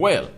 Well,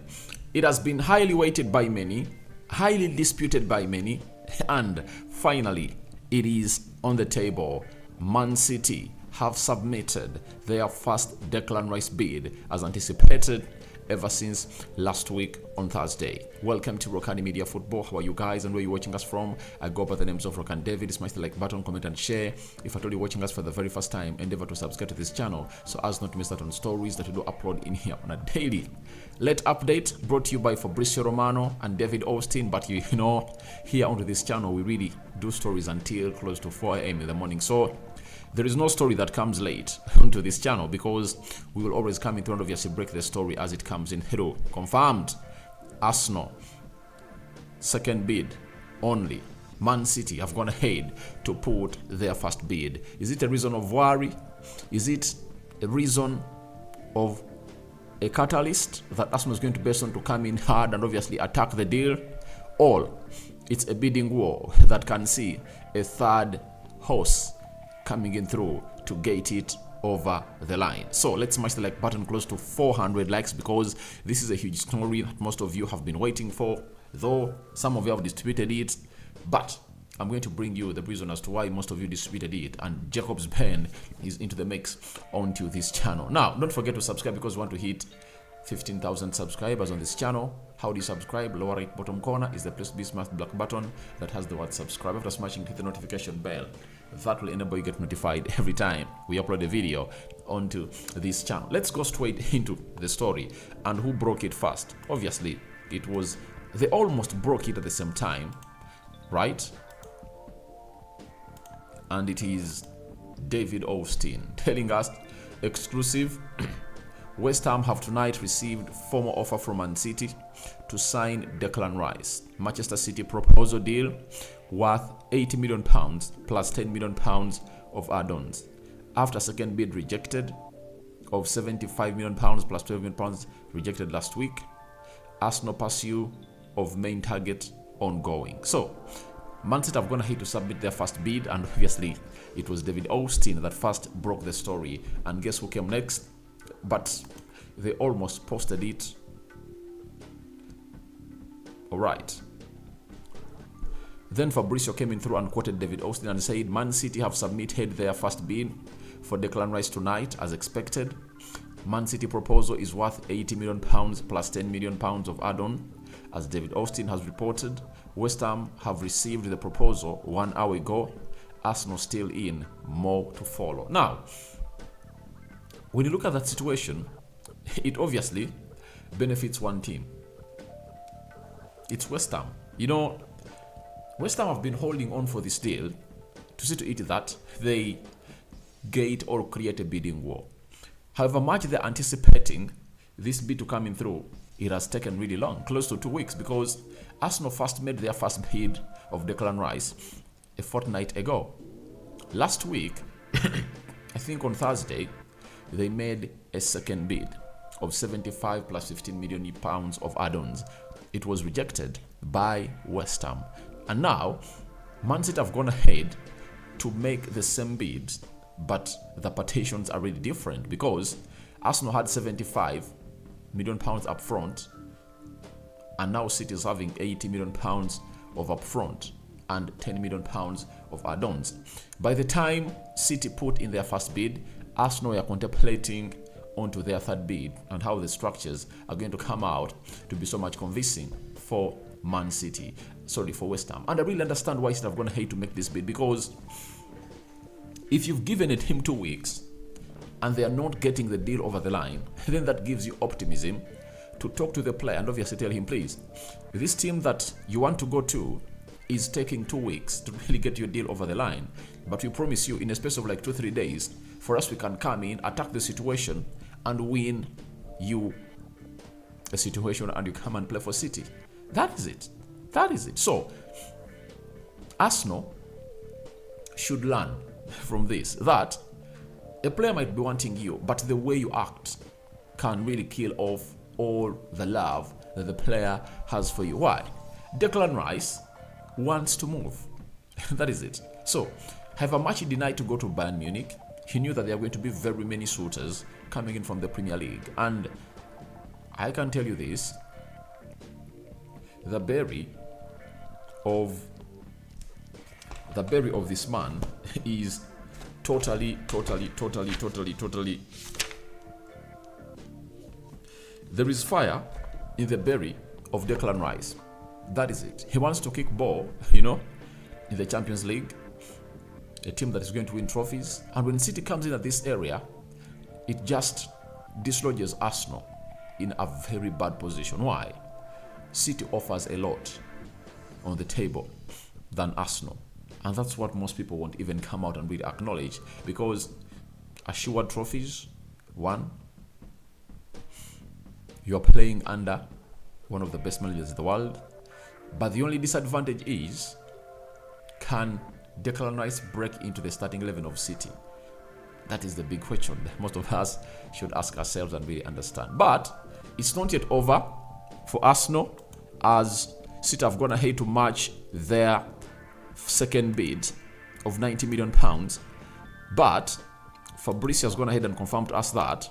it has been highly weighted by many, highly disputed by many, and finally, it is on the table. Man City have submitted their first Declan Rice bid as anticipated ever since last week on Thursday. Welcome to Rokani Media Football. How are you guys and where are you watching us from? I go by the names of Rokani David. Smash the like button, comment and share. If at all you're watching us for the very first time, endeavor to subscribe to this channel so as not to miss out on stories that we do upload in here on a daily. Late update brought to you by Fabrizio Romano and David Austin. But you know, here onto this channel we really do stories until close to 4 a.m. in the morning. So there is no story that comes late onto this channel because we will always come in through and obviously break the story as it comes in through. Confirmed. Arsenal second bid only. Man City have gone ahead to put their first bid. Is it a reason of worry? Is it a reason of a catalyst that Arsenal is going to base on to come in hard and obviously attack the deal? Or it's a bidding war that can see a third horse coming in through to gate it over the line. So let's smash the like button close to 400 likes because this is a huge story that most of you have been waiting for, though some of you have distributed it, but I'm going to bring you the reason as to why most of you distributed it, and Jacob's pen is into the mix onto this channel. Now, don't forget to subscribe because we want to hit 15,000 subscribers on this channel. How do you subscribe? Lower right bottom corner is the place to be smashed black button that has the word subscribe. After smashing, hit the notification bell. That will enable you get notified every time we upload a video onto this channel. Let's go straight into the story and who broke it first. Obviously, it was they almost broke it at the same time, right? And it is David Austin telling us exclusive. West Ham have tonight received formal offer from Man City to sign Declan Rice. Manchester City proposal deal worth £80 million plus £10 million of add-ons. After second bid rejected of £75 million plus £12 million rejected last week, Arsenal pursuit of main target ongoing. So, Man City have gone ahead to submit their first bid, and obviously it was David Austin that first broke the story. And guess who came next? But they almost posted it. Alright. Then Fabrizio came in through and quoted David Austin and said, Man City have submitted their first bid for Declan Rice tonight as expected. Man City proposal is worth £80 million plus £10 million of add-on. As David Austin has reported, West Ham have received the proposal 1 hour ago. Arsenal still in, more to follow. Now, when you look at that situation, it obviously benefits one team. It's West Ham. You know, West Ham have been holding on for this deal to see to it that they gate or create a bidding war. However much they're anticipating this bid to come in through, it has taken really long, close to 2 weeks, because Arsenal first made their first bid of Declan Rice a fortnight ago. Last week, I think on Thursday, they made a second bid of 75 plus 15 million pounds of add-ons. It was rejected by West Ham. And now, Man City have gone ahead to make the same bid, but the partitions are really different because Arsenal had 75 million pounds up front, and now City is having 80 million pounds of upfront and 10 million pounds of add-ons. By the time City put in their first bid, Arsenal are contemplating onto their third bid and how the structures are going to come out to be so much convincing for Man City. Sorry, for West Ham. And I really understand why City have gone ahead to make this bid, because if you've given a team 2 weeks and they are not getting the deal over the line, then that gives you optimism to talk to the player and obviously tell him, please, this team that you want to go to is taking 2 weeks to really get your deal over the line, but we promise you in a space of like 2-3 days, for us we can come in, attack the situation and win you a situation, and you come and play for City. That is it. That is it. So Arsenal should learn from this, that a player might be wanting you, but the way you act can really kill off all the love that the player has for you. Why? Declan Rice wants to move. That is it. So, however much he denied to go to Bayern Munich, he knew that there are going to be very many suitors coming in from the Premier League. And I can tell you this. The berry of this man is totally. There is fire in the berry of Declan Rice. That is it. He wants to kick ball, in the Champions League, a team that is going to win trophies. And when City comes in at this area, it just dislodges Arsenal in a very bad position. Why? City offers a lot on the table than Arsenal. And that's what most people won't even come out and really acknowledge, because assured trophies, one, you're playing under one of the best managers in the world. But the only disadvantage is, can Declan Rice break into the starting 11 of City? That is the big question that most of us should ask ourselves and really understand. But it's not yet over for Arsenal, as City have gone ahead to match their second bid of £90 million. But Fabrizio has gone ahead and confirmed to us that,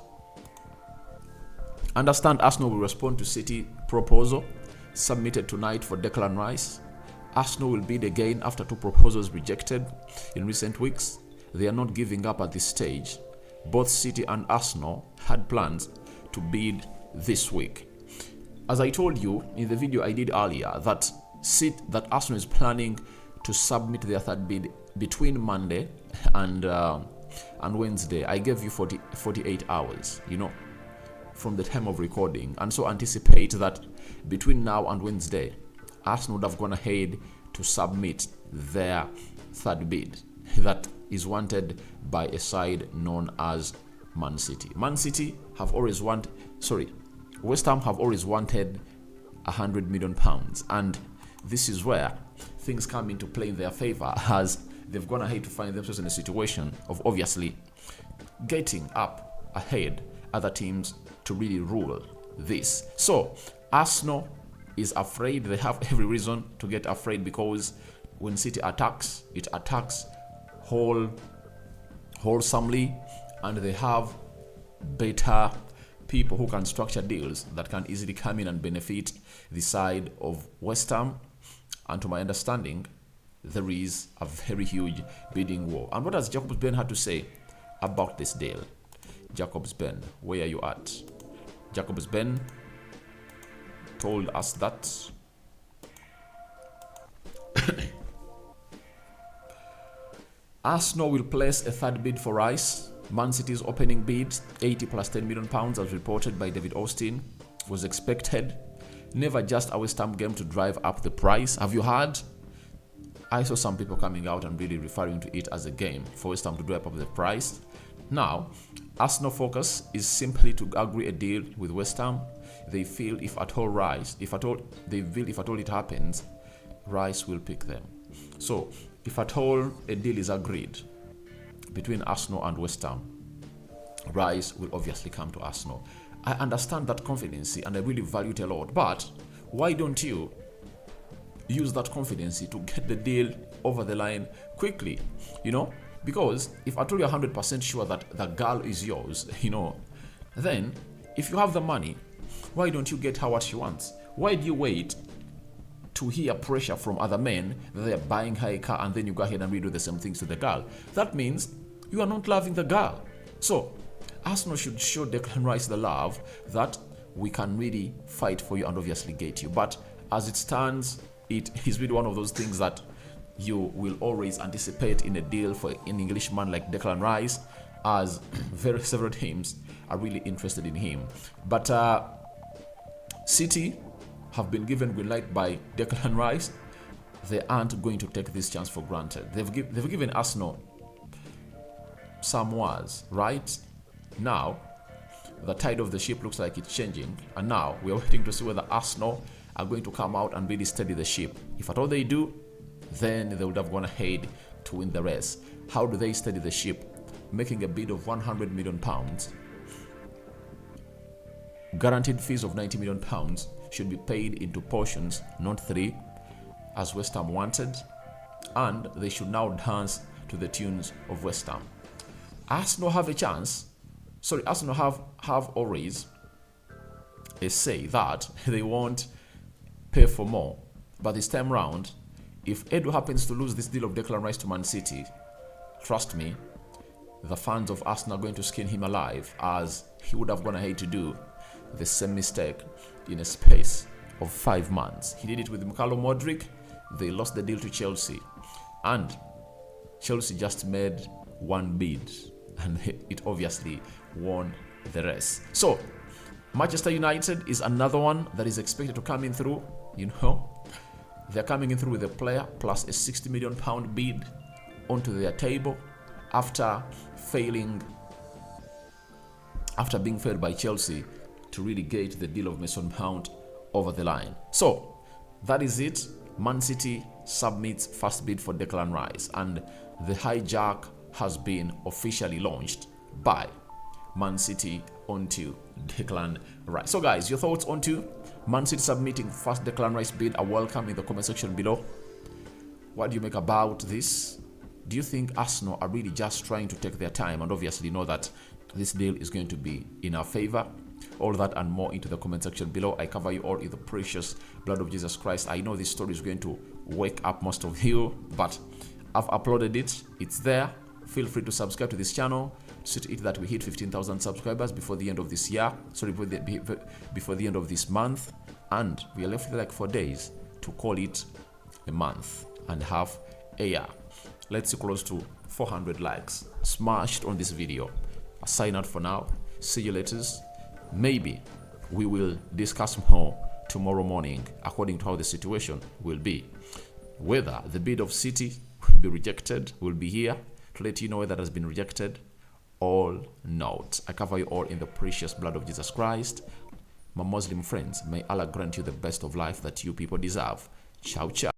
understand, Arsenal will respond to City proposal submitted tonight for Declan Rice. Arsenal will bid again after 2 proposals rejected in recent weeks. They are not giving up at this stage. Both City and Arsenal had plans to bid this week. As I told you in the video I did earlier, that Arsenal is planning to submit their third bid between Monday and Wednesday. I gave you 48 hours, from the time of recording, and so anticipate that between now and Wednesday, Arsenal would have gone ahead to submit their third bid that is wanted by a side known as Man City. West Ham have always wanted £100 million, and this is where things come into play in their favor, as they've gone ahead to find themselves in a situation of obviously getting up ahead other teams to really rule this. So Arsenal is afraid. They have every reason to get afraid, because when City attacks, it attacks wholesomely, and they have better people who can structure deals that can easily come in and benefit the side of West Ham. And to my understanding, there is a very huge bidding war. And what has Jacobs Ben had to say about this deal? Jacobs Ben, where are you at? Jacobs Ben told us that Arsenal will place a third bid for Rice. Man City's opening bid, 80 plus £10 million, as reported by David Austin, was expected. Never just a West Ham game to drive up the price. Have you heard? I saw some people coming out and really referring to it as a game for West Ham to drive up the price. Now, Arsenal focus is simply to agree a deal with West Ham. They feel if at all it happens, Rice will pick them. So, if at all a deal is agreed between Arsenal and West Ham, Rice will obviously come to Arsenal. I understand that confidence and I really value it a lot, but why don't you use that confidence to get the deal over the line quickly? Because if at all you're 100% sure that the girl is yours, then if you have the money, why don't you get her what she wants? Why do you wait to hear pressure from other men that they're buying her a car, and then you go ahead and redo the same things to the girl? That means you are not loving the girl. So Arsenal should show Declan Rice the love that we can really fight for you and obviously get you. But as it stands, it is really one of those things that you will always anticipate in a deal for an Englishman like Declan Rice, as several teams are really interested in him. But City have been given green light by Declan Rice. They aren't going to take this chance for granted. They've given Arsenal some words, right? Now, the tide of the ship looks like it's changing, and now we are waiting to see whether Arsenal are going to come out and really steady the ship. If at all they do, then they would have gone ahead to win the race. How do they steady the ship? Making a bid of £100 million. Guaranteed fees of £90 million should be paid into portions, not 3, as West Ham wanted, and they should now dance to the tunes of West Ham. Arsenal have a chance. Arsenal have always say that they won't pay for more. But this time round, if Edu happens to lose this deal of Declan Rice to Man City, trust me, the fans of Arsenal are going to skin him alive, as he would have gone ahead to do the same mistake in a space of 5 months. He did it with Mikhailo Modric. They lost the deal to Chelsea, and Chelsea just made one bid, and it obviously won the rest. So Manchester United is another one that is expected to come in through. They're coming in through with a player plus a £60 million bid onto their table after being failed by Chelsea to really get the deal of Mason Mount over the line. So that is it. Man City submits first bid for Declan Rice, and the hijack has been officially launched by Man City onto Declan Rice. So guys, your thoughts onto Man City submitting first Declan Rice bid are welcome in the comment section below. What do you make about this? Do you think Arsenal are really just trying to take their time and obviously know that this deal is going to be in our favor? All that and more into the comment section below. I cover you all in the precious blood of Jesus Christ. I know this story is going to wake up most of you, but I've uploaded it. It's there. Feel free to subscribe to this channel. See to it that we hit 15,000 subscribers before the end of this year. Sorry, before the end of this month. And we are left with like 4 days to call it a month and half a year. Let's see close to 400 likes smashed on this video. I'll sign out for now. See you later. Maybe we will discuss more tomorrow morning according to how the situation will be. Whether the bid of City will be rejected, will be here to let you know whether it has been rejected or not. I cover you all in the precious blood of Jesus Christ. My Muslim friends, may Allah grant you the best of life that you people deserve. Ciao, ciao.